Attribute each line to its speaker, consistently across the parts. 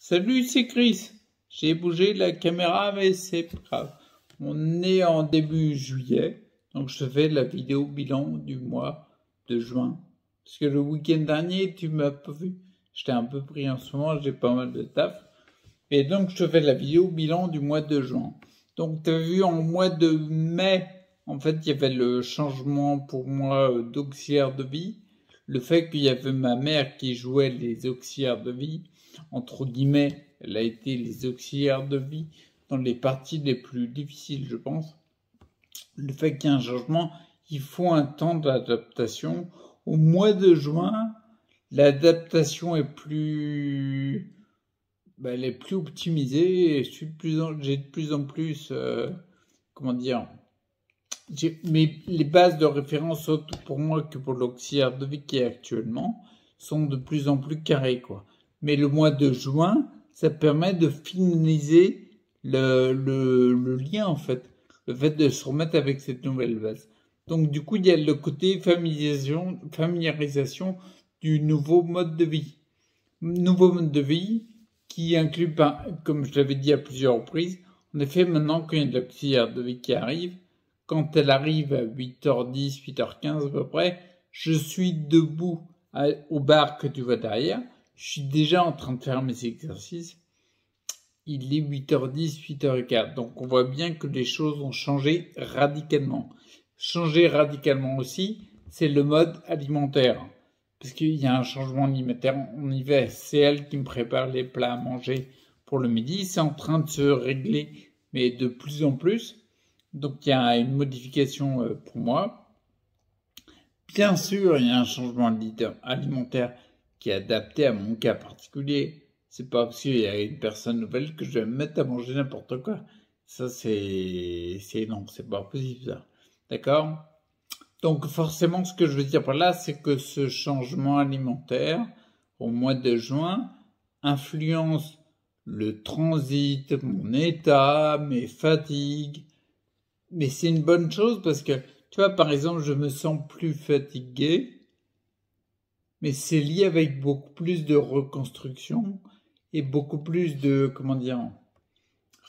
Speaker 1: Salut, c'est Chris. J'ai bougé la caméra, mais c'est pas grave. On est en début juillet, donc je te fais la vidéo bilan du mois de juin. Parce que le week-end dernier, tu m'as pas vu. J'étais un peu pris en ce moment, j'ai pas mal de taf. Et donc, je te fais la vidéo bilan du mois de juin. Donc, tu as vu en mois de mai, en fait, il y avait le changement pour moi d'auxiliaire de vie. Le fait qu'il y avait ma mère qui jouait les auxiliaires de vie, entre guillemets, elle a été les auxiliaires de vie dans les parties les plus difficiles, je pense. Le fait qu'il y ait un changement, il faut un temps d'adaptation. Au mois de juin, l'adaptation est plus elle est plus optimisée et j'ai de plus en plus, comment dire, mais les bases de référence, autant pour moi que pour l'auxiliaire de vie qui est actuellement, sont de plus en plus carrées, quoi. Mais le mois de juin, ça permet de finaliser le lien, en fait. Le fait de se remettre avec cette nouvelle base. Donc, du coup, il y a le côté familiarisation du nouveau mode de vie. Nouveau mode de vie, qui inclut, comme je l'avais dit à plusieurs reprises, en effet, maintenant qu'il y a de l'auxiliaire de vie qui arrive, quand elle arrive à 8h10, 8h15 à peu près, je suis debout au bar que tu vois derrière, je suis déjà en train de faire mes exercices, il est 8h10, 8h15, donc on voit bien que les choses ont changé radicalement. Changer radicalement aussi, c'est le mode alimentaire. Parce qu'il y a un changement alimentaire en hiver. C'est elle qui me prépare les plats à manger pour le midi. C'est en train de se régler, mais de plus en plus. Donc il y a une modification pour moi. Bien sûr, il y a un changement alimentaire qui est adapté à mon cas particulier. C'est pas parce qu'il y a une personne nouvelle que je vais me mettre à manger n'importe quoi. Ça, non, c'est pas possible, ça. D'accord? Donc forcément, ce que je veux dire par là, c'est que ce changement alimentaire au mois de juin influence le transit, mon état, mes fatigues. Mais c'est une bonne chose parce que, tu vois, par exemple, je me sens plus fatigué, mais c'est lié avec beaucoup plus de reconstruction et beaucoup plus de, comment dire,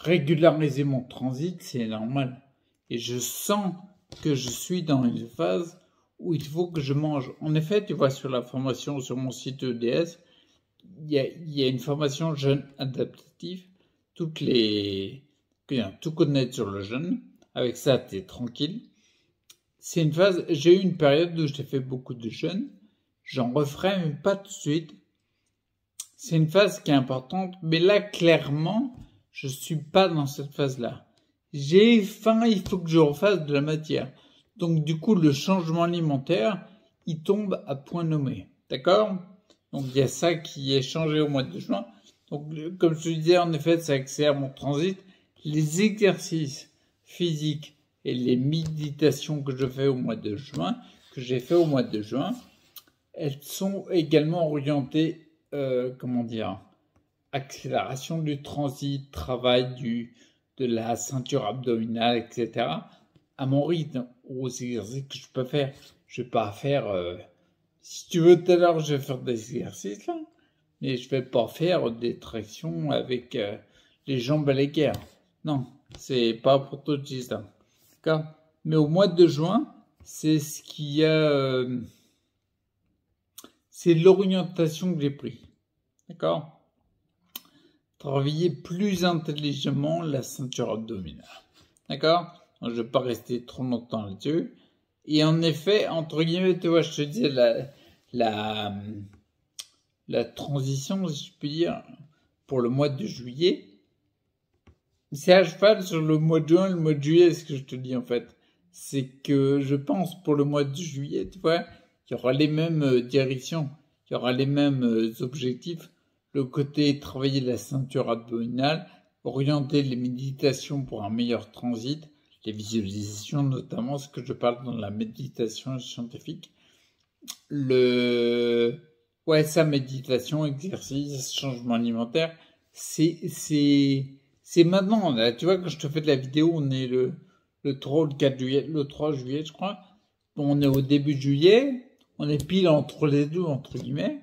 Speaker 1: régulariser mon transit, c'est normal. Et je sens que je suis dans une phase où il faut que je mange. En effet, tu vois, sur la formation, sur mon site EDS, il y a une formation jeûne adaptatif, tout connaître sur le jeûne. Avec ça, tu es tranquille. C'est une phase, j'ai eu une période où j'ai fait beaucoup de jeûne. J'en referai, mais pas tout de suite. C'est une phase qui est importante, mais là, clairement, je suis pas dans cette phase-là. J'ai faim, il faut que je refasse de la matière. Donc, du coup, le changement alimentaire, il tombe à point nommé. D'accord? Donc, il y a ça qui est changé au mois de juin. Donc, comme je te disais, en effet, ça accélère mon transit. Les exercices physiques et les méditations que je fais au mois de juin, que j'ai fait au mois de juin, elles sont également orientées, comment dire, accélération du transit, travail de la ceinture abdominale, etc. à mon rythme, aux exercices que je peux faire. Je vais pas faire, si tu veux, tout à l'heure, je vais faire des exercices, là, mais je vais pas faire des tractions avec les jambes à l'équerre. Non, c'est pas pour tout de suite, hein. D'accord? Mais au mois de juin, c'est ce qu'il y a, c'est l'orientation que j'ai prise. D'accord? Travailler plus intelligemment la ceinture abdominale. D'accord? Donc, je ne vais pas rester trop longtemps là-dessus. Et en effet, entre guillemets, tu vois, je te disais, la transition, si je puis dire, pour le mois de juillet, c'est à cheval sur le mois de juin, le mois de juillet, ce que je te dis en fait. C'est que je pense pour le mois de juillet, tu vois, il y aura les mêmes directions, il y aura les mêmes objectifs. Le côté travailler la ceinture abdominale, orienter les méditations pour un meilleur transit, les visualisations notamment, ce que je parle dans la méditation scientifique. Ouais, ça, méditation, exercice, changement alimentaire, c'est maintenant, là. Tu vois, quand je te fais de la vidéo, on est le 3 ou le 4 juillet, le 3 juillet, je crois. Bon, on est au début de juillet, on est pile entre les deux, entre guillemets.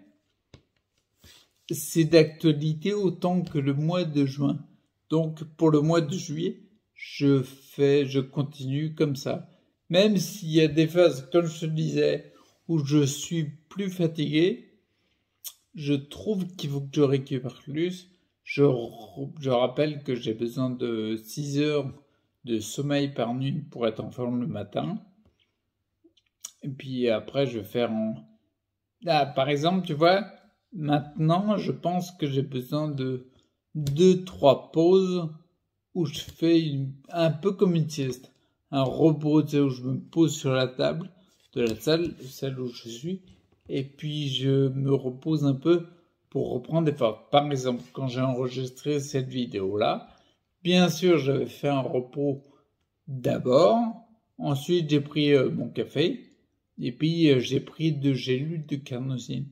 Speaker 1: c'est d'actualité autant que le mois de juin. Donc pour le mois de juillet, je continue comme ça. Même s'il y a des phases, comme je te disais, où je suis plus fatigué, je trouve qu'il faut que je récupère plus. Je rappelle que j'ai besoin de 6 heures de sommeil par nuit pour être en forme le matin. Et puis après, je vais faire par exemple, tu vois, maintenant, je pense que j'ai besoin de 2-3 pauses où je fais un peu comme une sieste. Un repos, tu sais, où je me pose sur la table de la salle, celle où je suis, et puis je me repose un peu pour reprendre des forces. Par exemple, quand j'ai enregistré cette vidéo-là, bien sûr, j'avais fait un repos d'abord, ensuite j'ai pris mon café, et puis j'ai pris 2 gélules de carnosine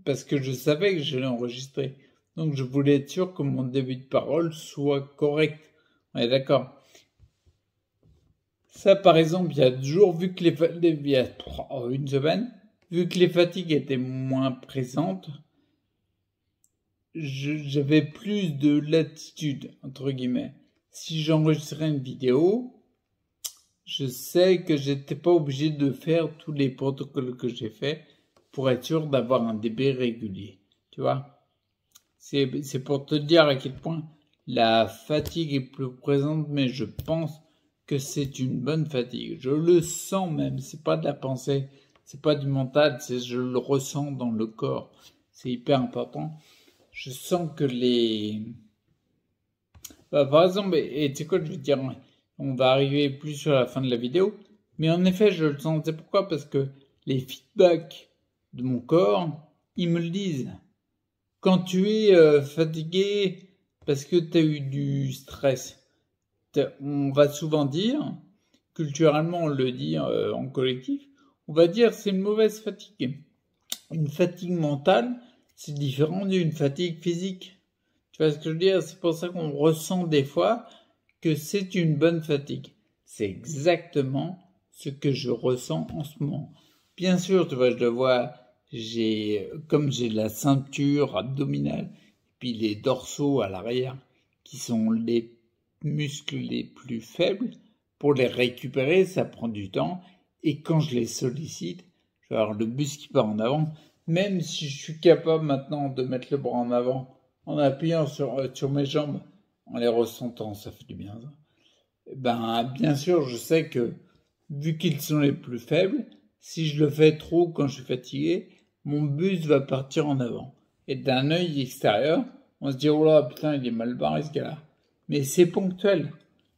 Speaker 1: parce que je savais que j'allais enregistrer. Donc je voulais être sûr que mon début de parole soit correct. On est d'accord. Ça, par exemple, il y a 2 jours, vu que il y a une semaine, vu que les fatigues étaient moins présentes, j'avais plus de latitude, entre guillemets. Si j'enregistrais une vidéo, je sais que j'étais pas obligé de faire tous les protocoles que j'ai fait pour être sûr d'avoir un débit régulier. Tu vois? C'est pour te dire à quel point la fatigue est plus présente, mais je pense que c'est une bonne fatigue. Je le sens même, c'est pas de la pensée, c'est pas du mental, je le ressens dans le corps. C'est hyper important. Je sens que par exemple, et tu sais quoi, je veux dire, on va arriver plus sur la fin de la vidéo, mais en effet, je le sens. C'est pourquoi? Parce que les feedbacks de mon corps, ils me le disent. Quand tu es fatigué parce que tu as eu du stress, on va souvent dire, culturellement on le dit en collectif, on va dire c'est une mauvaise fatigue. Une fatigue mentale, c'est différent d'une fatigue physique. Tu vois ce que je veux dire? C'est pour ça qu'on ressent des fois que c'est une bonne fatigue. C'est exactement ce que je ressens en ce moment. Bien sûr, tu vois, je le vois, comme j'ai la ceinture abdominale, puis les dorsaux à l'arrière, qui sont les muscles les plus faibles, pour les récupérer, ça prend du temps. Et quand je les sollicite, je vais avoir le buste qui part en avant. Même si je suis capable maintenant de mettre le bras en avant, en appuyant sur mes jambes, en les ressentant, ça fait du bien. Ça. Ben, bien sûr, je sais que, vu qu'ils sont les plus faibles, si je le fais trop quand je suis fatigué, mon buste va partir en avant. Et d'un œil extérieur, on se dit, oh là, putain, il est mal barré ce gars-là. Mais c'est ponctuel.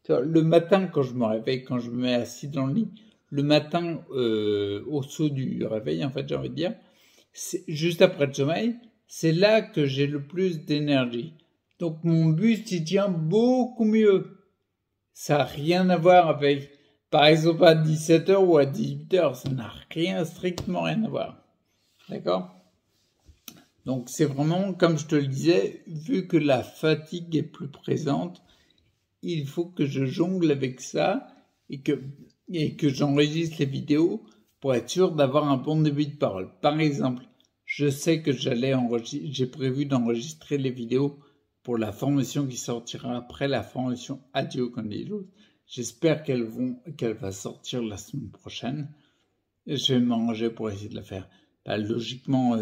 Speaker 1: Le matin, quand je me réveille, quand je me mets assis dans le lit, le matin, au saut du réveil, en fait, j'ai envie de dire, juste après le sommeil, c'est là que j'ai le plus d'énergie. Donc mon buste, il tient beaucoup mieux. Ça n'a rien à voir avec, par exemple, à 17h ou à 18h. Ça n'a rien, strictement rien à voir. D'accord? Donc c'est vraiment, comme je te le disais, vu que la fatigue est plus présente, il faut que je jongle avec ça et que j'enregistre les vidéos pour être sûr d'avoir un bon début de parole. Par exemple, je sais que j'ai prévu d'enregistrer les vidéos pour la formation qui sortira après la formation Adieu Candidos. J'espère qu'elle va sortir la semaine prochaine. Je vais m'arranger pour essayer de la faire. Logiquement,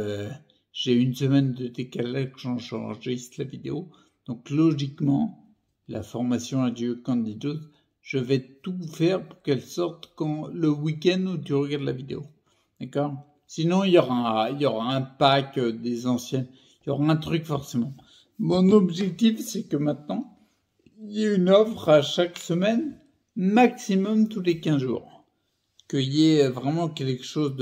Speaker 1: j'ai une semaine de décalage quand j'enregistre la vidéo. Donc logiquement, la formation Adieu Candidos, je vais tout faire pour qu'elle sorte le week-end où tu regardes la vidéo. D'accord? Sinon, il y aura un pack des anciennes. Il y aura un truc forcément. Mon objectif, c'est que maintenant, il y ait une offre à chaque semaine, maximum tous les 15 jours. Qu'il y ait vraiment quelque chose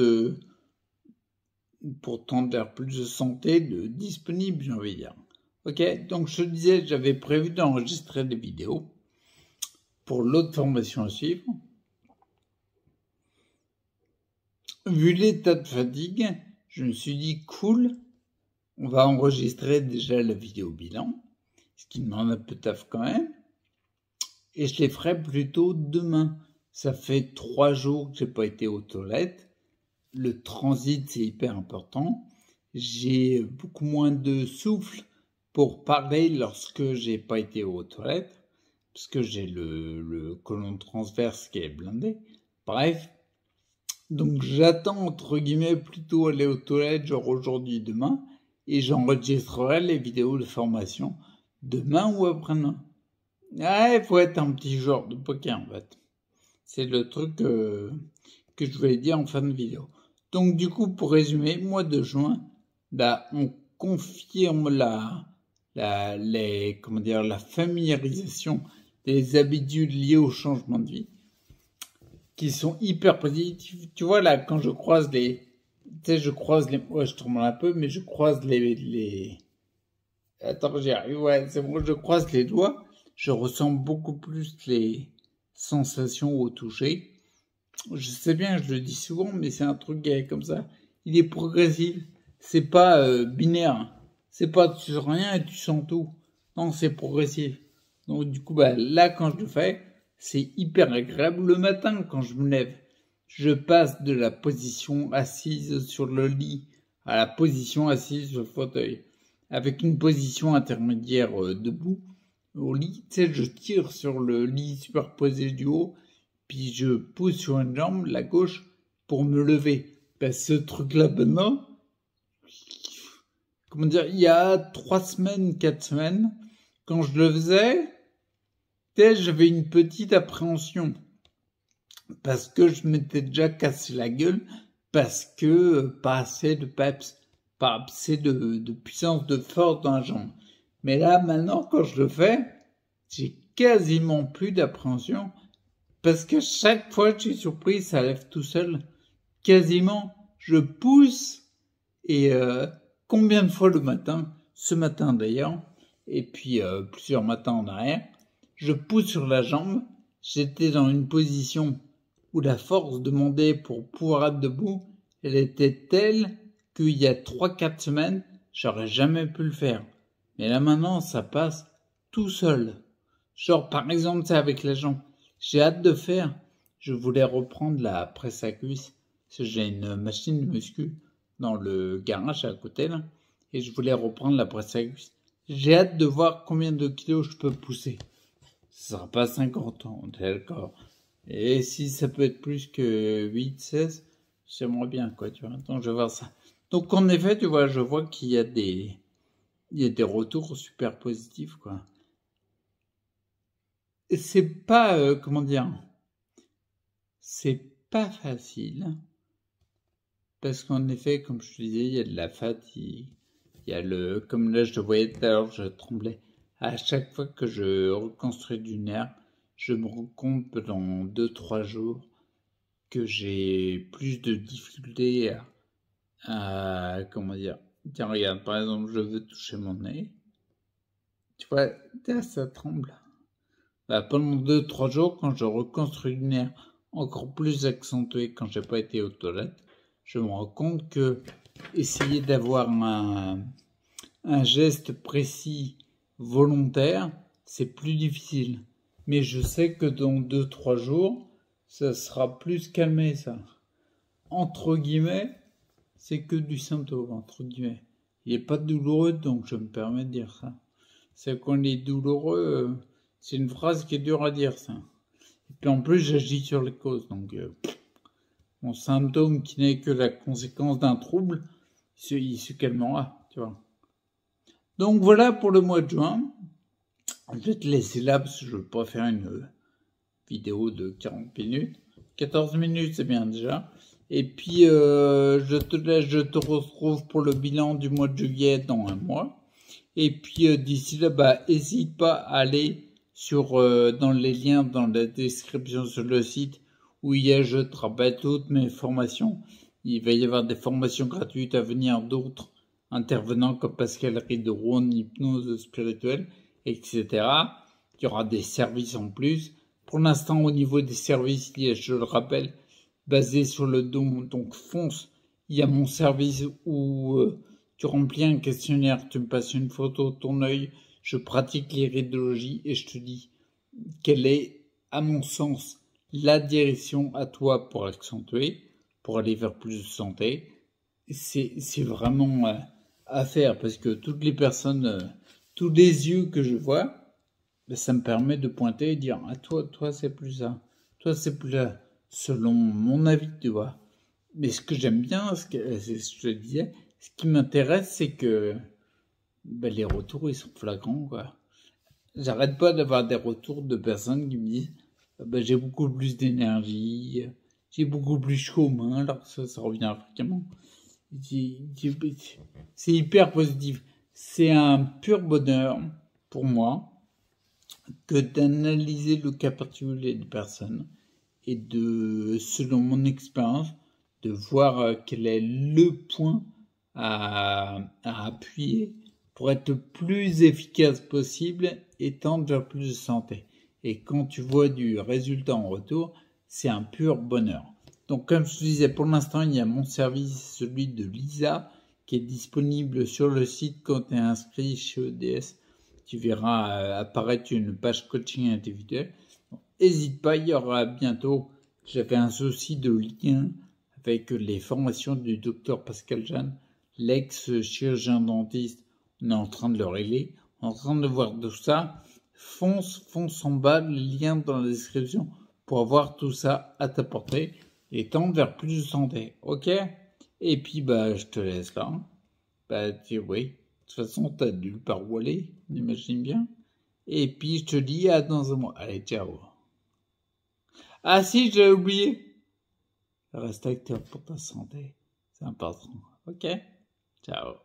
Speaker 1: pour tendre vers plus de santé, de disponible, j'ai envie de dire. Ok, donc je te disais, j'avais prévu d'enregistrer des vidéos pour l'autre formation à suivre. Vu l'état de fatigue, je me suis dit cool, on va enregistrer déjà la vidéo bilan, ce qui demande un peu de taf quand même, et je les ferai plutôt demain. Ça fait 3 jours que j'ai pas été aux toilettes. Le transit, c'est hyper important. j'ai beaucoup moins de souffle pour parler lorsque j'ai pas été aux toilettes, parce que j'ai le côlon transverse qui est blindé. Bref, donc j'attends entre guillemets plutôt aller aux toilettes, genre aujourd'hui, demain, et j'enregistrerai les vidéos de formation demain ou après-demain. Ah, il faut être un petit joueur de poker en fait. C'est le truc que je voulais dire en fin de vidéo. Donc du coup, pour résumer, mois de juin, là, on confirme la familiarisation des habitudes liées au changement de vie, qui sont hyper positives. Tu vois là, quand je croise les, tu sais, ouais, je tourne un peu, mais je croise attends, j'y arrive, ouais, c'est bon, je croise les doigts, je ressens beaucoup plus les sensations au toucher. Je sais bien, je le dis souvent, mais c'est un truc qui est comme ça. Il est progressif. C'est pas binaire. C'est pas tu sens rien et tu sens tout. Non, c'est progressif. Donc du coup, bah là, quand je le fais, c'est hyper agréable. Le matin, quand je me lève, je passe de la position assise sur le lit à la position assise sur le fauteuil, avec une position intermédiaire debout au lit. Tu sais, je tire sur le lit superposé du haut puis je pousse sur une jambe, la gauche, pour me lever. Ben, ce truc-là, maintenant, comment dire, il y a 3 semaines, 4 semaines, quand je le faisais, j'avais une petite appréhension. Parce que je m'étais déjà cassé la gueule, parce que pas assez de peps, pas assez de puissance, de force dans la jambe. Mais là, maintenant, quand je le fais, j'ai quasiment plus d'appréhension. Parce que chaque fois que je suis surpris, ça lève tout seul. Quasiment, je pousse. Et combien de fois le matin, ce matin d'ailleurs, et puis plusieurs matins en arrière, je pousse sur la jambe. J'étais dans une position où la force demandée pour pouvoir être debout, elle était telle qu'il y a 3-4 semaines, j'aurais jamais pu le faire. Mais là maintenant, ça passe tout seul. Genre par exemple, c'est avec la jambe. J'ai hâte de faire. Je voulais reprendre la presse à cuisse. Parce que j'ai une machine de muscu dans le garage à côté là. Et je voulais reprendre la presse à cuisse. J'ai hâte de voir combien de kilos je peux pousser. Ce sera pas 50 ans, d'accord. Et si ça peut être plus que 8, 16, j'aimerais bien quoi, tu vois. Donc je vais voir ça. Donc en effet, tu vois, je vois qu'il y a des retours super positifs quoi. Et c'est pas, comment dire, c'est pas facile. Parce qu'en effet, comme je te disais, il y a de la fatigue. Il y a comme là je te voyais tout à l'heure, je tremblais. À chaque fois que je reconstruis du nerf, je me rends compte dans 2-3 jours que j'ai plus de difficultés comment dire. Tiens, regarde, par exemple, je veux toucher mon nez. Tu vois, ça tremble. Bah, pendant 2-3 jours, quand je reconstruis du nerf encore plus accentué quand j'ai pas été aux toilettes, je me rends compte que essayer d'avoir un geste précis volontaire, c'est plus difficile. Mais je sais que dans 2-3 jours, ça sera plus calmé, ça. Entre guillemets, c'est que du symptôme, entre guillemets. Il n'est pas douloureux, donc je me permets de dire ça. C'est qu'on est douloureux, c'est une phrase qui est dure à dire, ça. Et puis en plus, j'agis sur les causes, donc mon symptôme qui n'est que la conséquence d'un trouble, il se calmera, tu vois. Donc voilà pour le mois de juin. Je vais te laisser là parce que je veux pas faire une vidéo de 40 minutes. 14 minutes, c'est bien déjà. Et puis, je te laisse, je te retrouve pour le bilan du mois de juillet dans un mois. Et puis, d'ici là, bah, n'hésite pas à aller dans les liens dans la description sur le site où je te rappelle toutes mes formations. Il va y avoir des formations gratuites à venir d'autres intervenants comme Pascal Rideron, hypnose spirituelle, etc. Il y aura des services en plus. Pour l'instant, au niveau des services, je le rappelle, basé sur le don, donc fonce. Il y a mon service où tu remplis un questionnaire, tu me passes une photo de ton œil, je pratique l'iridologie et je te dis quelle est, à mon sens, la direction à toi pour accentuer, pour aller vers plus de santé. c'est vraiment à faire parce que toutes les personnes, tous les yeux que je vois, ben, ça me permet de pointer et dire ah toi c'est plus ça, toi c'est plus là, selon mon avis, tu vois. Mais ce que j'aime bien, c'est ce que je te disais, ce qui m'intéresse, c'est que ben, les retours ils sont flagrants quoi. J'arrête pas d'avoir des retours de personnes qui me disent ah ben, j'ai beaucoup plus d'énergie, j'ai beaucoup plus chaud aux mains, alors que ça revient fréquemment. C'est hyper positif. C'est un pur bonheur pour moi que d'analyser le cas particulier de personnes et de, selon mon expérience, de voir quel est le point à appuyer pour être le plus efficace possible et tendre vers plus de santé. Et quand tu vois du résultat en retour, c'est un pur bonheur. Donc comme je te disais, pour l'instant, il y a mon service, celui de Lisa, qui est disponible sur le site quand tu es inscrit chez EDS. Tu verras apparaître une page coaching individuelle. N'hésite pas, il y aura bientôt, j'avais un souci de lien avec les formations du docteur Pascal Jeanne, l'ex-chirurgien dentiste. On est en train de le régler, en train de voir tout ça. Fonce en bas, le lien dans la description pour avoir tout ça à ta portée et tendre vers plus de santé, ok? Et puis, bah, je te laisse là. Bah, oui. De toute façon, t'as nulle part où aller, on imagine bien. Et puis, je te dis à dans un mois. Allez, ciao. Ah si, j'ai oublié. Reste acteur pour ta santé. C'est important. Ok? Ciao.